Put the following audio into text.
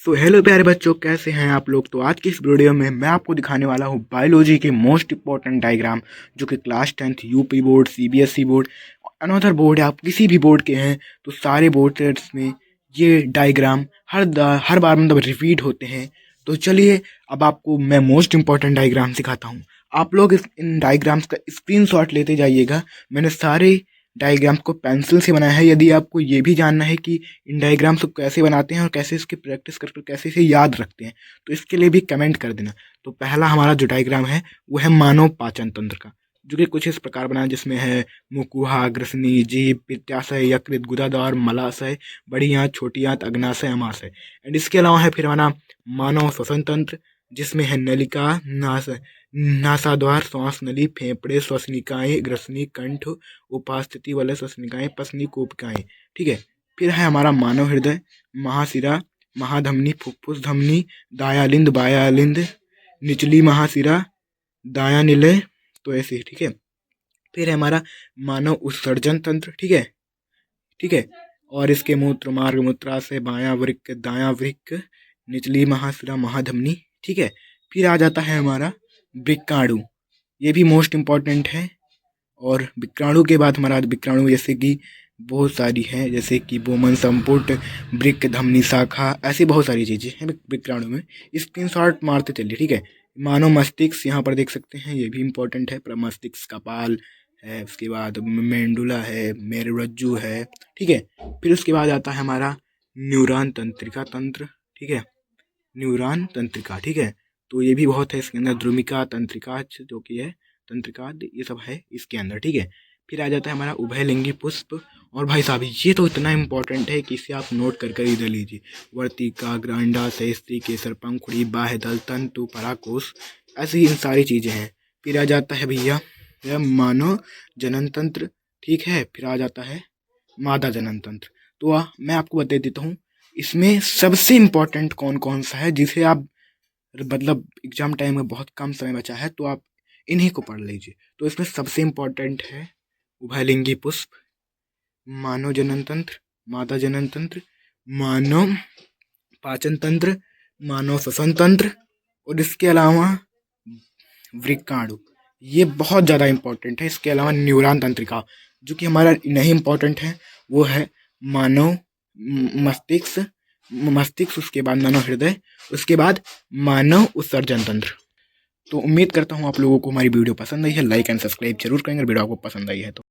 तो हेलो प्यारे बच्चों, कैसे हैं आप लोग। तो आज की इस वीडियो में मैं आपको दिखाने वाला हूँ बायोलॉजी के मोस्ट इंपॉर्टेंट डायग्राम, जो कि class 10th UP board, CBSE board, another board, आप किसी भी बोर्ड के हैं तो सारे बोर्ड में ये डायग्राम हर बार मतलब रिपीट होते हैं। तो चलिए अब आपको मैं मोस्ट इंपॉर्टेंट डायग्राम सिखाता हूँ। आप लोग इन डायग्राम्स का स्क्रीनशॉट लेते जाइएगा। मैंने सारे डायग्राम्स को पेंसिल से बनाया है। यदि आपको ये भी जानना है कि इन डायग्राम्स को कैसे बनाते हैं और कैसे इसकी प्रैक्टिस करके कैसे इसे याद रखते हैं, तो इसके लिए भी कमेंट कर देना। तो पहला हमारा जो डायग्राम है वो है मानव पाचन तंत्र का, जो कि कुछ इस प्रकार बना है, जिसमें है मुकुहा, ग्रसनी, जीभ, पित्ताशय, यकृत, गुदाद्वार, मलाशय, बड़ी आंत, छोटी आंत, अग्नाशय, अमाशय। एंड इसके अलावा है फिर हमारा मानव श्वसन तंत्र, जिसमें है नलिका, नासाद्वार, श्वास नली, फेफड़े, श्वसनिकाएं, ग्रसनी, कंठ, उपास्थिति वाले श्वसनिकाएं, पसनी, कोशिकाएं। ठीक है। फिर है हमारा मानव हृदय, महाशिरा, महाधमनी, फुफ्फुस धमनी, दायालिंद, बायालिंद, निचली महाशिरा, दाया निलय। तो ऐसे ही। ठीक है। फिर है हमारा मानव उत्सर्जन तंत्र। ठीक है। ठीक है। और इसके मूत्र मार्ग, मूत्राशय, बायां वृक्क, दायां वृक्क, निचली महाशिरा, महाधमनी। ठीक है। फिर आ जाता है हमारा वृक्काणु, ये भी मोस्ट इम्पॉर्टेंट है। और विक्राणु के बाद हमारा विक्राणु जैसे कि बहुत सारी हैं, जैसे कि बोमन संपुट, वृक्क, धमनी शाखा, ऐसी बहुत सारी चीज़ें हैं विक्राणु में। स्क्रीनशॉट मारते चलिए। ठीक है। मानव मस्तिष्क यहाँ पर देख सकते हैं, ये भी इम्पोर्टेंट है। मस्तिष्क कपाल है, उसके बाद मेंडुला है, मेरुरज्जु है। ठीक है। फिर उसके बाद आता है हमारा न्यूरॉन तंत्रिका तंत्र। ठीक है। न्यूरॉन तंत्रिका। ठीक है। तो ये भी बहुत है इसके अंदर, ध्रुमिका तंत्रिका जो कि है तंत्रिका, ये सब है इसके अंदर। ठीक है। फिर आ जाता है हमारा उभयलिंगी पुष्प। और भाई साहब ये तो इतना इंपॉर्टेंट है कि इसे आप नोट कर इधर लीजिए। वर्तिका, ग्रांडाशय, स्त्री केसर, पंखुड़ी, बाह्यदल, तंतु, पराकोश, ऐसी इन सारी चीज़ें हैं। फिर आ जाता है भैया मानव जनन तंत्र। ठीक है। फिर आ जाता है मादा जनन तंत्र। तो मैं आपको बता देता हूँ इसमें सबसे इम्पोर्टेंट कौन कौन सा है, जिसे आप मतलब एग्जाम टाइम में बहुत कम समय बचा है तो आप इन्हीं को पढ़ लीजिए। तो इसमें सबसे इम्पोर्टेंट है उभयलिंगी पुष्प, मानव जनन तंत्र, मादा जनन तंत्र, मानव पाचन तंत्र, मानव श्वसन तंत्र, और इसके अलावा वृक्काणु, ये बहुत ज़्यादा इम्पोर्टेंट है। इसके अलावा न्यूरॉन तंत्रिका, जो कि हमारा नहीं इम्पोर्टेंट है, वो है मानव मस्तिष्क, उसके बाद मानव हृदय, उसके बाद मानव उत्सर्जन तंत्र। तो उम्मीद करता हूँ आप लोगों को हमारी वीडियो पसंद आई है। लाइक एंड सब्सक्राइब जरूर करेंगे वीडियो आपको पसंद आई है तो।